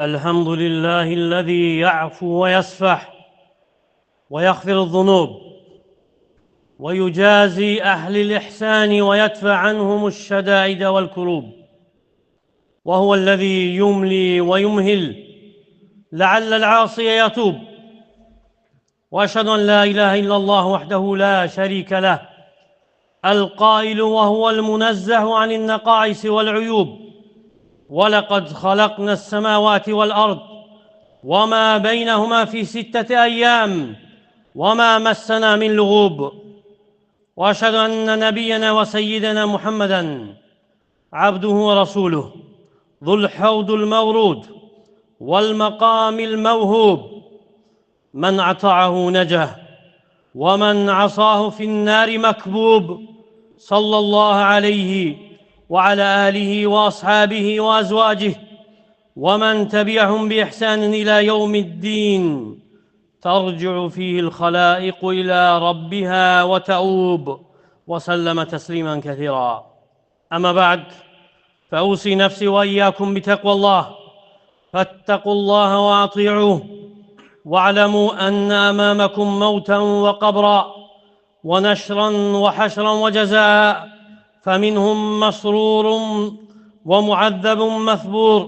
الحمد لله الذي يعفو ويصفح ويغفر الذنوب ويجازي أهل الإحسان ويدفع عنهم الشدائد والكروب، وهو الذي يملي ويمهل لعل العاصي يتوب. وأشهد أن لا إله إلا الله وحده لا شريك له القائل وهو المنزه عن النقائص والعيوب: ولقد خلقنا السماوات والأرض وما بينهما في 6 أيام وما مسنا من لغوب. وأشهد أن نبينا وسيدنا محمدًا عبده ورسوله ذو الحوض المورود والمقام الموهوب، من أطاعه نجا ومن عصاه في النار مكبوب، صلى الله عليه وعلى آله وأصحابه وأزواجه ومن تبعهم بإحسان إلى يوم الدين، ترجع فيه الخلائق إلى ربها وتؤوب، وسلم تسليما كثيرا. أما بعد، فأوصي نفسي وإياكم بتقوى الله، فاتقوا الله وأطيعوه، واعلموا أن أمامكم موتا وقبرا ونشرا وحشرا وجزاء، فمنهم مسرور ومعذب مثبور.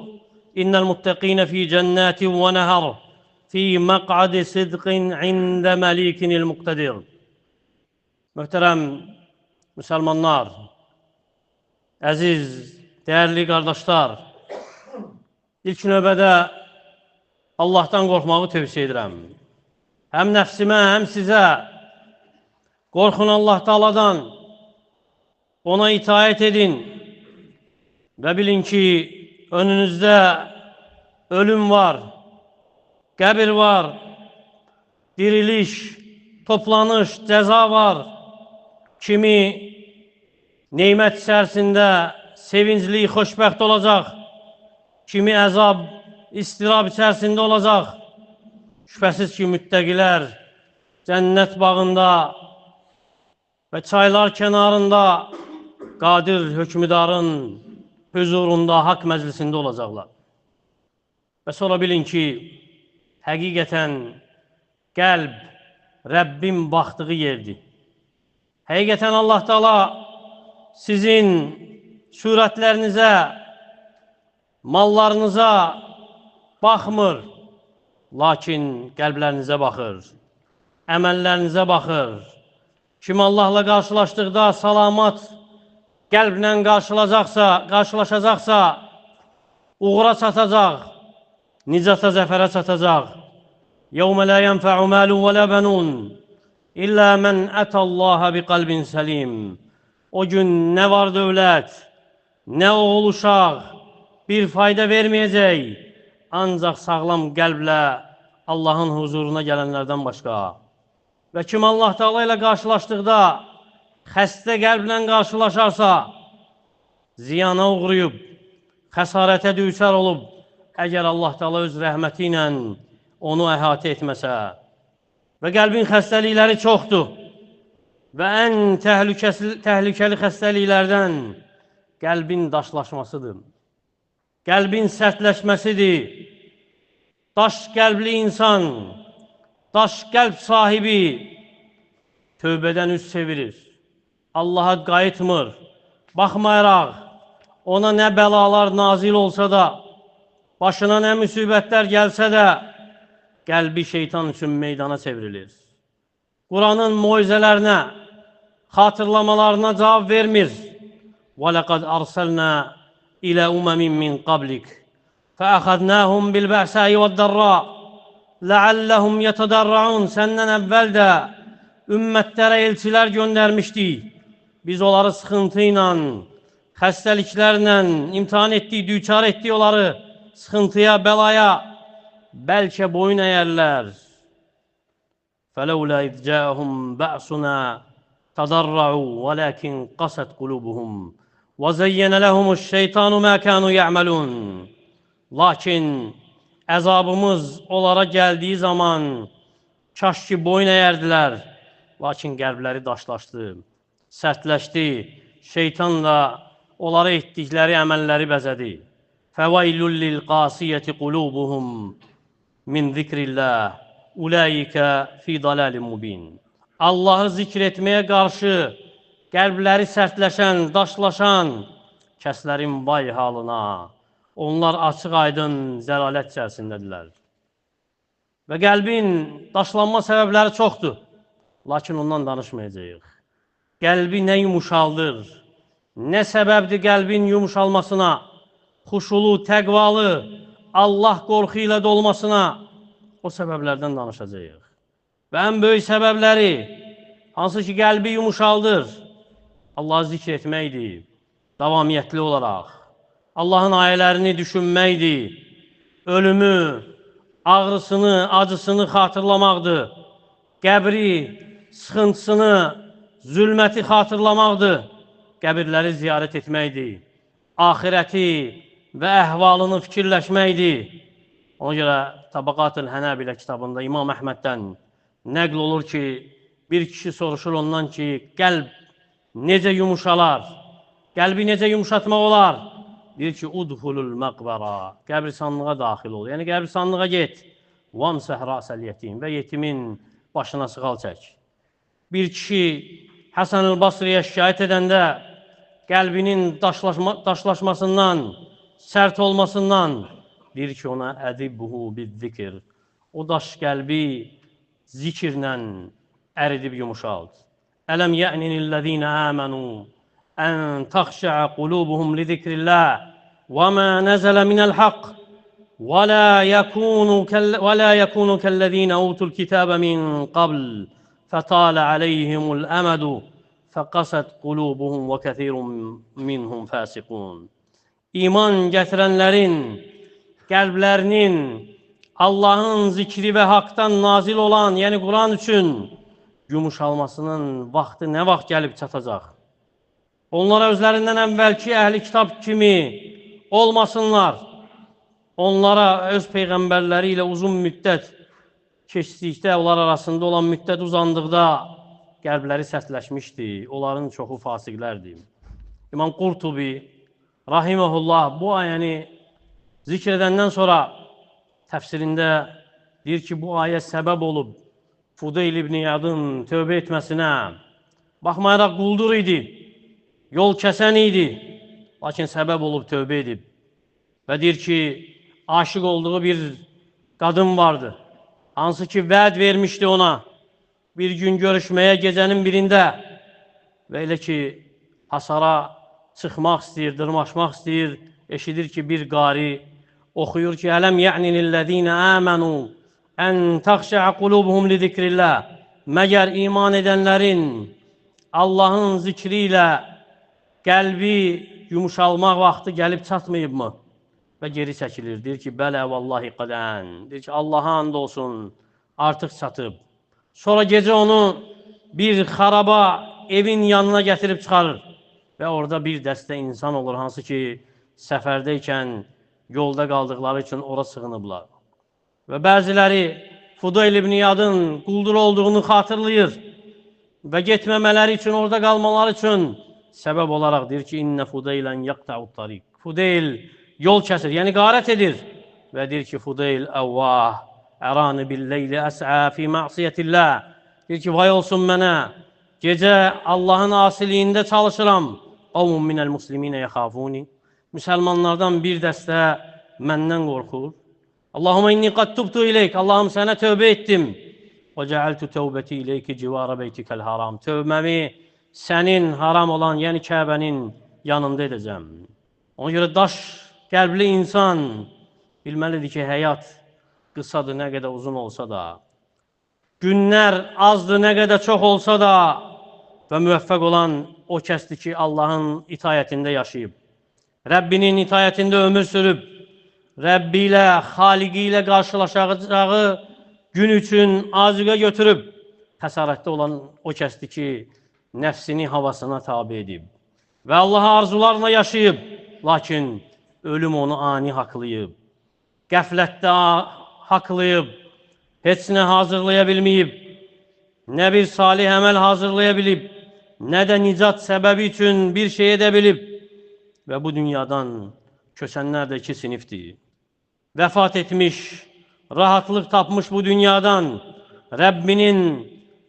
إن المتقين في جنات ونهر في مقعد صدق عند مليك المقتدر. Möhtərəm müsəlmanlar, əziz, dəyərli qardaşlar, ilk növbədə Allahdan qorxmağı tövsiyə edirəm. Həm nəfsimə, həm sizə qorxun Allah Taala'dan, ona itaət edin və bilin ki, önünüzdə ölüm var, qəbir var, diriliş, toplanış, cəza var. Kimi neymət içərisində sevincli, xoşbəxt olacaq, kimi əzab, istirab içərisində olacaq. Şübhəsiz ki, müttəqilər cənnət bağında və çaylar kənarında qadir hökmüdarın huzurunda, haqq məclisində olacaqlar. Və sonra bilin ki, həqiqətən qəlb Rəbbin baxdığı yerdir. Həqiqətən Allah Taala sizin surətlərinizə, mallarınıza baxmır, lakin qəlblərinizə baxır, əməllərinizə baxır. Kim Allahla qarşılaşdıqda salamat qəlblə qarşılaşacaqsa, uğura çatacaq, nicata, zəfərə çatacaq. يَوْمَ لَا يَنْفَعُ مَالٌ وَلَا بَنُونَ İllə mən ətəllaha bi qalbin səlim. O gün nə var dövlət, nə oğul uşaq bir fayda verməyəcək, ancaq sağlam qəlblə Allahın huzuruna gələnlərdən başqa. Və kim Allah Taala ilə qarşılaşdıqda xəstə qəlblə qarşılaşarsa, ziyana uğrayıb, xəsarətə düçar olub, əgər Allah Taala öz rəhməti ilə onu əhatə etməsə. Və qəlbin xəstəlikləri çoxdur və ən təhlükəli xəstəliklərdən qəlbin daşlaşmasıdır, qəlbin sərtləşməsidir. Daş qəlbli insan, daş qəlb sahibi tövbədən üz çevirir, Allaha qayıtmır. Baxmayaraq, ona nə bəlalar nazil olsa da, başına nə müsibətlər gəlsə də, qəlbi şeytan üçün meydana çevrilir. Quranın moizələrinə, xatırlamalarına cavab vermir. وَلَقَدْ أَرْسَلْنَا إِلَى أُمَمٍ مِّنْ قَبْلِكَ فَأَخَذْنَاهُمْ بِالْبَأْسَاءِ وَالضَّرَّاءِ لَعَلَّهُمْ يَتَضَرَّعُونَ Səndən əvvəl də ümmətlərə elçilər göndərmişdik. Biz onları sıxıntı ilə, xəstəliklərlə imtihan etdik, düçar etdik onları sıxıntıya, bəlaya. Bəlkə boyun əyərlər. فَلَوْلَا إِذْ جَاءَهُمْ بَأْسُنَا تَضَرَّعُوا وَلَكِنْ قَسَتْ قُلُوبُهُمْ وَزَيَّنَ لَهُمُ الشَّيْطَانُ مَا كَانُوا يَعْمَلُونَ Lakin əzabımız onlara gəldiyi zaman kaş ki boyun əyərdilər, lakin qəlbləri daşlaşdı, sərtləşdi, şeytanla onlara etdikləri əməlləri bəzədi. فَوَيْلٌ لِلْقَاسِيَةِ قُلُوبُهُمْ مِنْ ذِكْرِ اللّٰهِ اُولَٰئِكَ فِي ضَلَالٍ مُب۪ينٍ. Allah'ı zikretmeye karşı qəlbləri sərtləşən, daşlaşan kəslərin vay halına. Onlar açıq aydın zəlalət içərisindədirlər. Və qəlbin daşlanma səbəbləri çoxdur. Lakin ondan danışmayacağıq. Qəlbi nə yumuşaldır, nə səbəbdir qəlbin yumuşalmasına, xuşulu, təqvalı, Allah qorxu ilə dolmasına, o səbəblərdən danışacağıq. Və ən böyük səbəbləri, hansı ki qəlbi yumuşaldır, Allah'ı zikr etməkdir, davamiyyətli olaraq. Allah'ın ayələrini düşünməkdir, ölümü, ağrısını, acısını xatırlamaqdır, qəbri, sıxıntısını, zülməti xatırlamaqdır, qəbirləri ziyarət etməkdir, ahirəti və əhvalını fikirləşməkdir. Ona görə Tabaqat-ül Hənəbilə kitabında İmam Əhməddən nəql olur ki, bir kişi soruşur ondan ki, qəlb necə yumuşalar, qəlbi necə yumuşatmaq olar? Deyir ki, udhulul məqbəra, qəbristanlığa daxil ol. Yəni, qəbristanlığa get, vamsəh rəsəl yetim və yetimin başına sığal çək. Bir kişi Həsən-ül Basriyə şikayət edəndə qəlbinin daşlaşmasından, sərt olmasından deyir ki, ona ədibbuhu bizzikr. O daş qəlbi zikirlə əridib yumuşaldı. Ələm yə'ninillezine əmənu ən təxşə'ə qulubuhum li zikrillah və mə nəzələ minəl haqq və la yəkunu kəllezine utul kitəbə min qabl fətələ aleyhimul əmədu fəqasət qulubuhum və kəthirun minhum fəsiqun. İman gətirənlərin qəlblərinin Allah'ın zikri və haqdan nazil olan, yəni Quran üçün yumuşalmasının vaxtı nə vaxt gəlib çatacaq? Onlara özlərindən əvvəlki əhli kitab kimi olmasınlar. Onlara öz peyğəmbərləri ilə uzun müddət keçdikdə, onlar arasında olan müddət uzandıqda qəlbləri sərtləşmişdi. Onların çoxu fasiqlərdir. İmam Qurtubi rahiməhullah bu ayəni zikr edəndən sonra təfsirində deyir ki, bu ayə səbəb olub Fudeyl ibn İyadın tövbə etməsinə. Baxmayaraq quldur idi, yol kəsən idi, lakin səbəb olub tövbə edib. Və deyir ki, aşıq olduğu bir qadın vardı, hansı ki vəd vermişdi ona, bir gün görüşməyə gecənin birində və elə ki, hasara çıxmaq istəyir, dırmaşmaq istəyir, eşidir ki, bir qari oxuyur ki, ələm yə'ninillezine əmənu ən təxşə'ə qulubuhum li zikrillah. Məgər iman edənlərin Allah'ın zikri ilə qəlbi yumuşalmaq vaxtı gəlib çatmayıbmı? Və geri çəkilir. Deyir ki, bələ vallahi qadən. Deyir ki, Allah'a and olsun, artıq çatıb. Sonra gecə onu bir xaraba evin yanına gətirib çıxarır. Və orada bir dəstə insan olur, hansı ki, səfərdəykən yolda qaldıqları üçün ora sığınıblar. Və bəziləri Fudeyl ibn İyadın quldur olduğunu xatırlayır və getməmələri üçün, orada qalmaları üçün səbəb olaraq deyir ki, İnnə Fudeylən yaqta'ut tariq. Fudeyl yol kəsir, yəni qarət edir və deyir ki, Fudeyl əvvah, ərani billeyli əs'a fi ma'siyyətillah. Deyir ki, vay olsun mənə, gecə Allahın asiliyində çalışıram. Qavmun minəl musliminə yəxafuni. Müsəlmanlardan bir dəstə məndən qorxur. Allahumma inni qad tubtu ileyk. Allahım sənə tövbə etdim. Və cəaltu tövbəti ileyki civara beytikəl haram. Tövbəmi sənin haram olan, yəni Kəbənin yanında edəcəm. Ona görə daş qəlbli insan bilməlidir ki, həyat qısadır, nə qədər uzun olsa da, günlər azdır, nə qədər çox olsa da və müvəffəq olan o kəsdir ki, Allahın itayətində yaşayıb, Rəbbinin itayətində ömür sürüb, Rəbbi ilə, Xaliqi ilə qarşılaşacağı gün üçün azıqa götürüb, xəsarətdə olan o kəsdir ki, nəfsini havasına tabi edib və Allaha arzularla yaşayıb, lakin ölüm onu ani haqlayıb, qəflətdə haqlayıb, heç nə hazırlaya bilməyib, nə bir salih əməl hazırlaya bilib, nə də nicat səbəbi üçün bir şey edə bilib və bu dünyadan köçənlər də iki sinifdir. Vəfat etmiş, rahatlıq tapmış bu dünyadan, Rəbbinin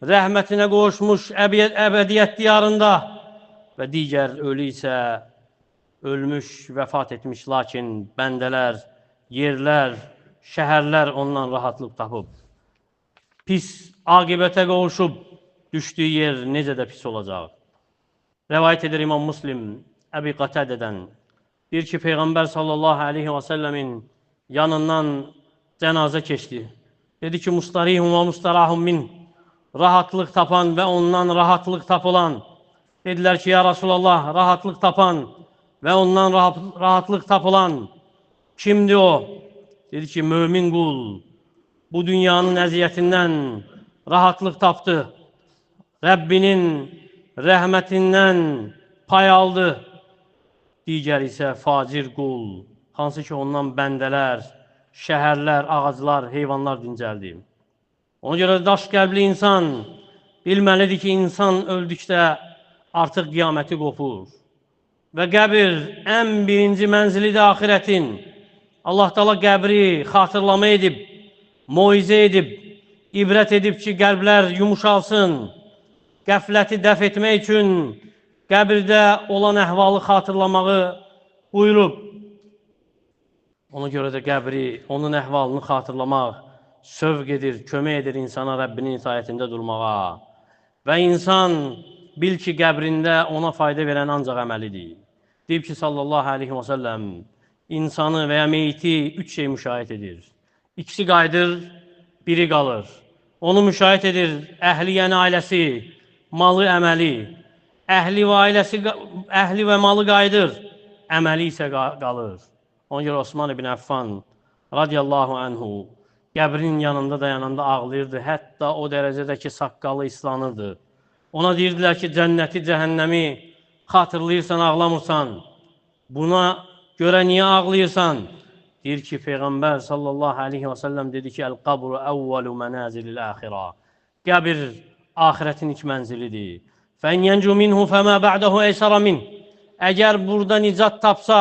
rəhmətinə qovuşmuş əbədiyyət diyarında və digər ölü isə ölmüş, vəfat etmiş, lakin bəndələr, yerlər, şəhərlər ondan rahatlıq tapıb. Pis aqibətə qovuşub, düşdüyü yer necə də pis olacaq. Rəvayət edir İmam Müslim, Əbi Qatədədən. Deyir ki, Peyğəmbər sallallahu aleyhi və səlləmin yanından cənazə keçdi. Dedi ki, mustarihum və mustarahum min, rahatlıq tapan və ondan rahatlıq tapılan. Dedilər ki, ya Rasulallah, rahatlıq tapan və ondan rahatlıq tapılan kimdir o? Dedi ki, mömin qul bu dünyanın əziyyətindən rahatlıq tapdı. Rəbbinin rəhmətindən pay aldı. Digər isə facir qul, hansı ki ondan bəndələr, şəhərlər, ağaclar, heyvanlar dincəldi. Ona görə daş qəlbli insan bilməlidir ki, insan öldükdə artıq qiyaməti qopur. Və qəbir ən birinci mənzilidir axirətin. Allah Teala qəbri xatırlama edib, moizə edib, ibrət edib ki, qəlblər yumuşalsın. Qəfləti dəf etmək üçün qəbirdə olan əhvalı xatırlamağı buyurub. Ona görə də qəbri, onun əhvalını xatırlamaq sövq edir, kömək edir insana Rəbbinin itaətində durmağa. Və insan bil ki, qəbrində ona fayda verən ancaq əməlidir. Deyib ki, sallallahu aleyhi və səlləm, insanı və ya meyti üç şey müşahid edir. İkisi qayıdır, biri qalır. Onu müşahid edir əhli, yəni ailəsi, malı, əməli. Əhli və malı qayıdır, əməli isə qalır. Ona görə Osman ibn Əffan radiyallahu anhu qəbrinin yanında dayananda ağlayırdı. Hətta o dərəcədə ki, saqqalı islanırdı. Ona deyirdilər ki, cənnəti, cəhənnəmi xatırlayırsan, ağlamırsan. Buna görə niyə ağlayırsan? Deyir ki, Peyğəmbər sallallahu aleyhi və səlləm dedi ki, Əl-qabru əvvəlu mənəzilil əxirə. Qəbir axirətin ilk mənzilidir. Fən yəncu minhu fəmə bə'dəhu əysərə min. Əgər burada nicat tapsa,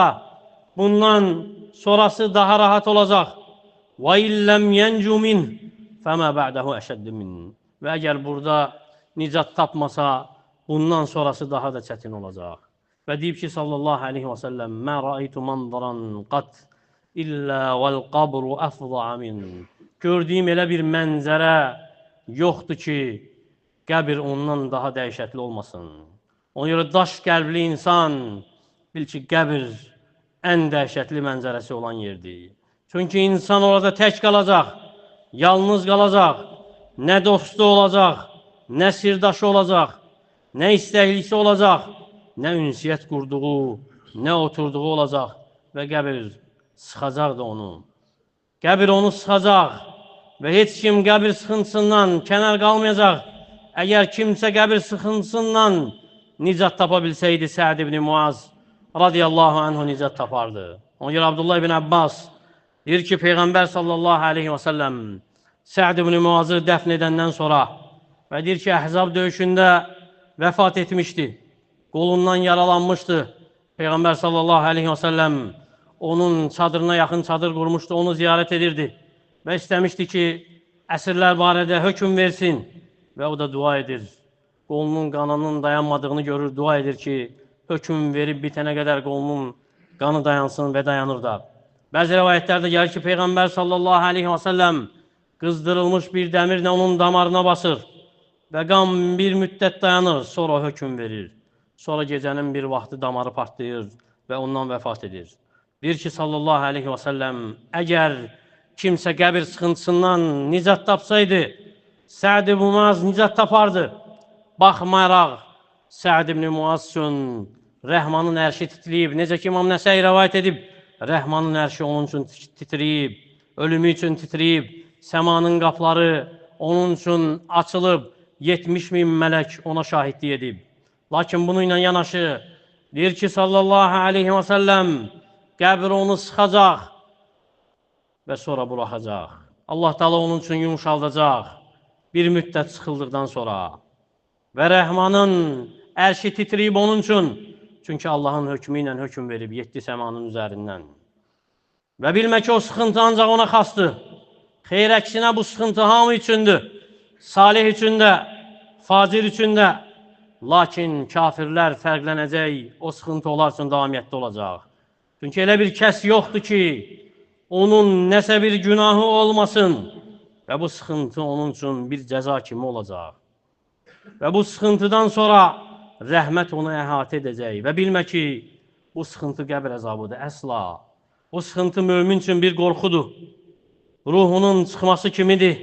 bundan sonrası daha rahat olacaq. Və illəm yəncu min fəmə bə'dəhu əşəddi min. Və əgər burada nicat tapmasa, bundan sonrası daha da çətin olacaq. Və deyib ki, sallallahu aleyhi və səlləm, mə rəaytu manzaran qat illə vəl-qabru əfza'a min. Gördüyüm elə bir mənzərə yoxdur ki, qəbir ondan daha dəhşətli olmasın. Ona görə daş qəlbli insan bil ki, qəbir ən dəhşətli mənzərəsi olan yerdir. Çünki insan orada tək qalacaq, yalnız qalacaq, nə dostu olacaq, nə sirdaşı olacaq, nə istəklisi olacaq, nə ünsiyyət qurduğu, nə oturduğu olacaq və qəbir sıxacaq da onu. Qəbir onu sıxacaq və heç kim qəbir sıxıntısından kənar qalmayacaq. Əgər kimsə qəbir sıxıntısından nicat tapa bilsəydi, Səd ibn Muaz radiyallahu anhu nicat tapardı. Ona görə Abdullah ibn Abbas deyir ki, Peyğəmbər sallallahu aleyhi və səlləm Səd ibn Muazı dəfn edəndən sonra və deyir ki, Əhzab döyüşündə vəfat etmişdi, qolundan yaralanmışdı. Peyğəmbər sallallahu aleyhi və səlləm onun çadırına yaxın çadır qurmuşdu, onu ziyarət edirdi və istəmişdi ki, əsirlər barədə hökm versin və o da dua edir. Qolunun qanının dayanmadığını görür, dua edir ki, hökm verib bitənə qədər qolunun qanı dayansın və dayanır da. Bəzi rəvayətlərdə gəlir ki, Peyğəmbər sallallahu aleyhi və səlləm qızdırılmış bir dəmirlə onun damarına basır və qan bir müddət dayanır, sonra hökm verir. Sonra gecənin bir vaxtı damarı partlayır və ondan vəfat edir. Deyir ki, sallallahu aleyhi və səlləm, əgər kimsə qəbir sıxıntısından nicat tapsaydı, Səd ibn Muaz nicat tapardı. Baxmayaraq, Səd ibn Muaz üçün Rəhmanın ərşi titriyib. Necə ki, İmam Nəsəi rəvayət edib, Rəhmanın ərşi onun üçün titriyib, ölümü üçün titriyib, səmanın qapları onun üçün açılıb, 70.000 mələk ona şahidlik edib. Lakin bununla yanaşı, deyir ki, sallallahu aleyhi və səlləm, qəbir onu sıxacaq və sonra buraxacaq. Allah Teala onun üçün yumuşaldacaq bir müddət sıxıldıqdan sonra və Rəhmanın ərşi titriyib onun üçün Çünki Allahın hökmü ilə hökm verib 7 səmanın üzərindən. Və bilmə ki, o sıxıntı ancaq ona xasdır. Xeyr əksinə bu sıxıntı hamı üçündür. Salih üçün də, facir üçün də. Lakin kafirlər fərqlənəcək, o sıxıntı onlar üçün davamiyyətdə olacaq. Çünki elə bir kəs yoxdur ki, onun nəsə bir günahı olmasın və bu sıxıntı onun üçün bir cəza kimi olacaq. Və bu sıxıntıdan sonra rəhmət onu əhatə edəcək və bilmə ki, bu sıxıntı qəbr əzabıdır, əsla. O sıxıntı mömin üçün bir qorxudur. Ruhunun çıxması kimidir.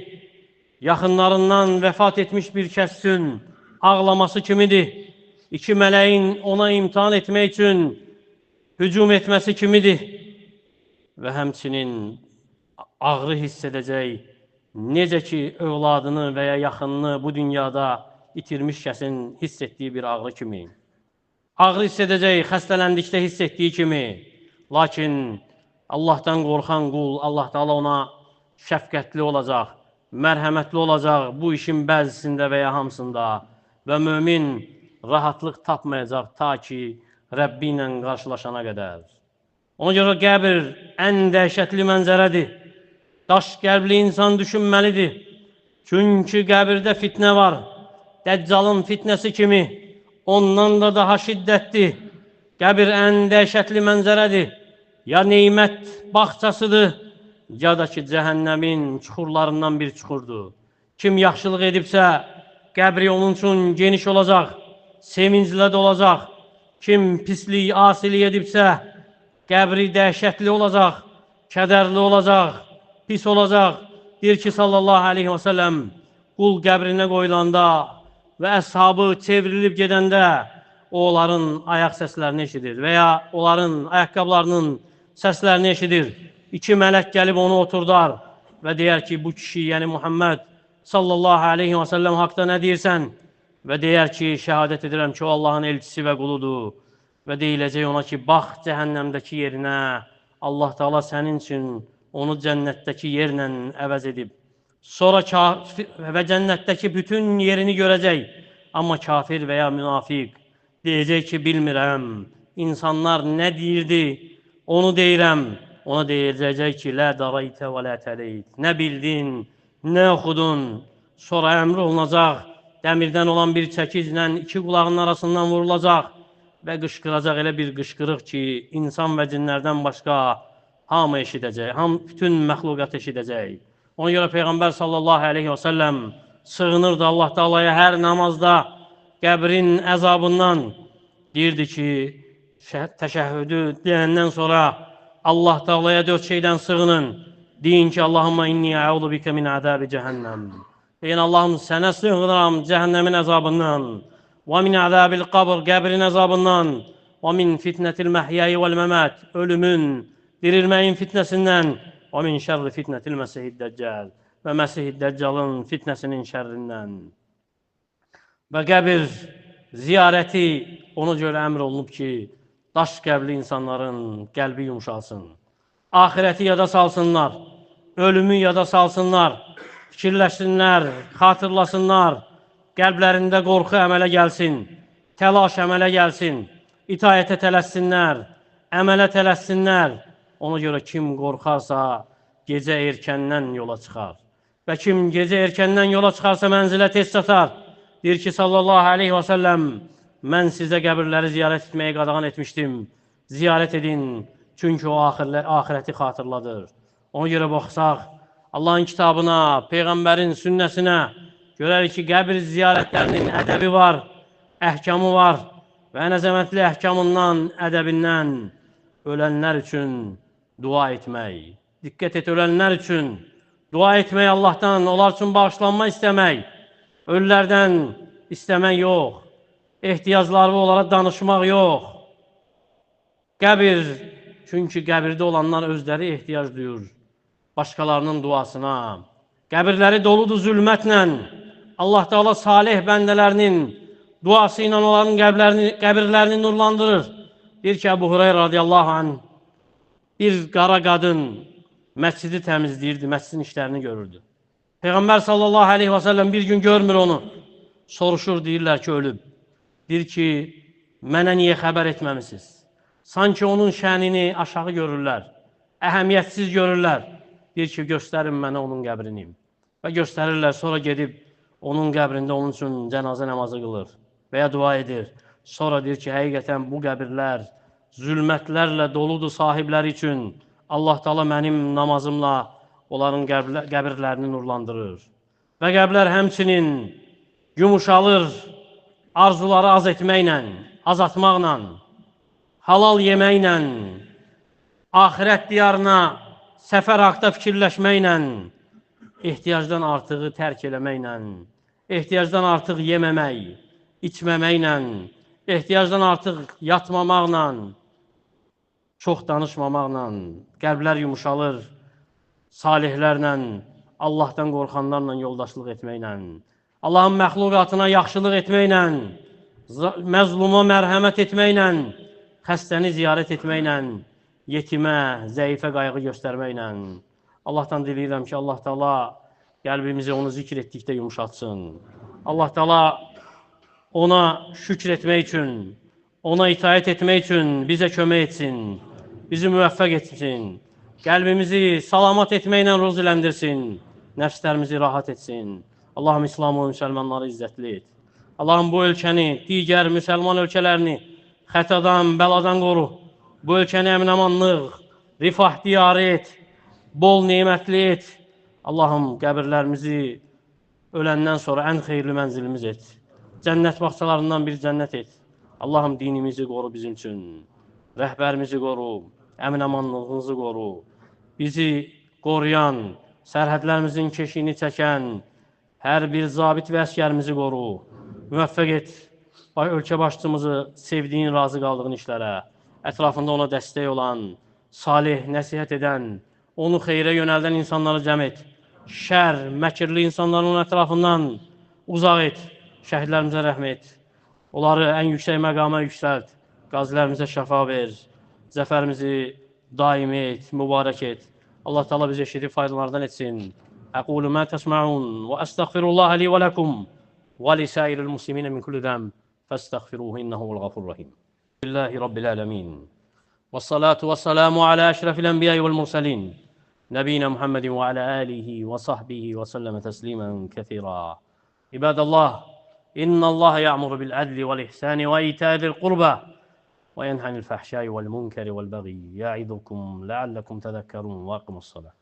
Yaxınlarından vəfat etmiş bir kəs üçün ağlaması kimidir. İki mələyin ona imtihan etmək üçün hücum etməsi kimidir. Və həmçinin ağrı hiss edəcək. Necə ki, övladını və ya yaxınını bu dünyada itirmiş kəsin hiss etdiyi bir ağrı kimi. Ağrı hiss edəcək, xəstələndikdə hiss etdiyi kimi. Lakin Allahdan qorxan qul, Allah Teala ona şəfqətli olacaq, mərhəmətli olacaq bu işin bəzisində və ya hamısında və mömin rahatlıq tapmayacaq ta ki, Rəbbi ilə qarşılaşana qədər. Ona görə qəbir ən dəhşətli mənzərədir. Daş qəlbli insan düşünməlidir. Çünki qəbirdə fitnə var. Dəccalın fitnəsi kimi, ondan da daha şiddətli. Qəbir ən dəhşətli mənzərədir. Ya neymət bağçasıdır, ya da ki, cəhənnəmin çuxurlarından bir çuxurdur. Kim yaxşılıq edibsə, qəbri onun üçün geniş olacaq, sevinclə dolacaq. Kim pislik, asilik edibsə, qəbri dəhşətli olacaq, kədərli olacaq, pis olacaq. Deyir ki, sallallahu aleyhi və səlləm, qul qəbrinə qoyulanda və əshabı çevrilib gedəndə o, onların ayaq səslərini eşidir və ya onların ayaqqablarının səslərini eşidir. İki mələk gəlib onu oturdar və deyər ki, bu kişi, yəni Muhammed sallallahu aleyhi və səlləm haqda nə deyirsən? Və deyər ki, şəhadət edirəm ki, o Allahın elçisi və quludur. Və deyiləcək ona ki, bax cəhənnəmdəki yerinə, Allah Teala sənin üçün onu cənnətdəki yerlə əvəz edib. Sonra və cənnətdəki bütün yerini görəcək. Amma kafir və ya münafiq deyəcək ki, bilmirəm. İnsanlar nə deyirdi? Onu deyirəm. Ona deyəcək ki, lə daraytə və lə təleyt. Nə bildin, nə oxudun? Sonra əmr olunacaq. Dəmirdən olan bir çəkiclə iki qulağının arasından vurulacaq və qışqıracaq elə bir qışqırıq ki, insan və cinlərdən başqa hamı eşidəcək, bütün məxluqat eşidəcək. Ona görə Peyğəmbər sallallahu aleyhi və səlləm sığınırdı Allah Teala'ya hər namazda qəbrin əzabından. Deyirdi ki, təşəhhüdü deyəndən sonra Allah Teala'ya 4 şeydən sığının. Deyin ki, Allahumma inni əudu bikə min əzəbi cəhənnəm. Deyin, Allahım, sənə sığınıram cəhənnəmin əzabından. Və min əzəbil qabr, qəbrin əzabından. Və min fitnətil məhyəyi vəl-məmət, ölümün, dirilməyin fitnəsindən. Və min şərri fitnətil məsihid dəccəl və məsihid dəccalın fitnəsinin şərrindən. Və qəbir ziyarəti ona görə əmr olunub ki, daş qəbli insanların qəlbi yumşalsın. Ahirəti yada salsınlar, ölümü yada salsınlar, fikirləşsinlər, xatırlasınlar, qəlblərində qorxu əmələ gəlsin, təlaş əmələ gəlsin, itayətə tələssinlər, əmələ tələssinlər. Ona görə kim qorxarsa, gecə erkəndən yola çıxar. Və kim gecə erkəndən yola çıxarsa, mənzilə tez çatar. Deyir ki, sallallahu aleyhi və səlləm, mən sizə qəbirləri ziyarət etməyi qadağan etmişdim. Ziyarət edin, çünki o ahirəti xatırladır. Ona görə baxsaq, Allahın kitabına, Peyğəmbərin sünnəsinə görərik ki, qəbir ziyarətlərinin ədəbi var, əhkamı var və ən əzəmətli əhkamından, ədəbindən ölənlər üçün dua etmək. Diqqət et, ölənlər üçün dua etmək Allahdan, onlar üçün bağışlanma istəmək, ölülərdən istəmək yox, ehtiyacları onlara danışmaq yox. Qəbir, çünki qəbirdə olanlar özləri ehtiyac duyur başqalarının duasına. Qəbirləri doludur zülmətlə. Allah Teala salih bəndələrinin duası ilə onların qəbirlərini nurlandırır. Deyir ki, Əbu Hureyra radiyallahu anh, bir qara qadın məscidi təmizləyirdi, məscidin işlərini görürdü. Peyğəmbər sallallahu aleyhi və səlləm bir gün görmür onu. Soruşur, deyirlər ki, ölüb. Deyir ki, Mənə niyə xəbər etməmisiniz? Sanki onun şənini aşağı görürlər, əhəmiyyətsiz görürlər. Deyir ki, göstərin mənə onun qəbrini. Və göstərirlər, sonra gedib onun qəbrində onun üçün cənazə namazı qılır və ya dua edir. Sonra deyir ki, həqiqətən bu qəbirlər zülmətlərlə doludur sahibləri üçün. Allah Taala mənim namazımla onların qəbirlərini nurlandırır. Və qəbrlər həmçinin yumuşalır, arzuları az etməklə, azaltmaqla, halal yeməklə, axirət diyarına səfər haqda fikirləşməklə, ehtiyacdan artığı tərk eləməklə, ehtiyacdan artıq yeməmək, içməməklə, ehtiyacdan artıq yatmamaqla, çox danışmamaqla, qəlblər yumuşalır, salihlərlə, Allahdan qorxanlarla yoldaşlıq etməklə, Allahın məxluqatına yaxşılıq etməklə, məzluma mərhəmət etməklə, xəstəni ziyarət etməklə, yetimə, zəifə qayğı göstərməklə. Allahdan diləyirəm ki, Allah Taala qəlbimizi onu zikr etdikdə yumuşatsın. Allah Taala ona şükr etmək üçün, ona itaət etmək üçün bizə kömək etsin, bizi müvəffəq etsin, qəlbimizi salamat etməklə ruziləndirsin, nəfslərimizi rahat etsin. Allahım İslamı və müsəlmanları izzətli et. Allahım bu ölkəni, digər müsəlman ölkələrini xətadan, bəladan qoru. Bu ölkəni əmin-amanlıq, rifah diyarı et, bol nemətli et. Allahım qəbirlərimizi öləndən sonra ən xeyirli mənzilimiz et. Cənnət bağçalarından bir cənnət et. Allahım dinimizi qoru bizim üçün. Rəhbərimizi qoru, əmin-amanlığımızı qoru. Bizi qoruyan, sərhədlərimizin keşiyini çəkən hər bir zabit və əskərimizi qoru. Müvəffəq et ölkə başçımızı sevdiyin, razı qaldığın işlərə, ətrafında ona dəstək olan, salih, nəsihət edən, onu xeyrə yönəldən insanları cəm et. Şər, məkirli insanların onun ətrafından uzaq et. Şəhidlərimizə rəhm et. Onları ən yüksək məqama yüksəlt. Qazilərimizə şəfa ver. Zəfərimizi daim et, mübarək et. Allah Taala bizi eşidib faydalardan etsin. Aqulu ma təsma'un və əstəğfirullah li və ləkum və lisəiril muslimin min kulli zəm fəstəğfiruhu innəhul ğafurur rahim. Billahi Rabbil ələmin. Və salatu və salamu alə əşrəfil ənbiyyə vəl mursalin. Nəbiyyina Muhammedin və alə alihi və sahbihi və səlləmə təslimən kəthira. İbadallah, İnnəllaha ya'muru bil ədli vəl ihsani və itə'zil qurbə və yenhənil fəhşai vəl munkəri vəl bəği. Ya'idukum ləalləkum təzəkərun və aqimus salat.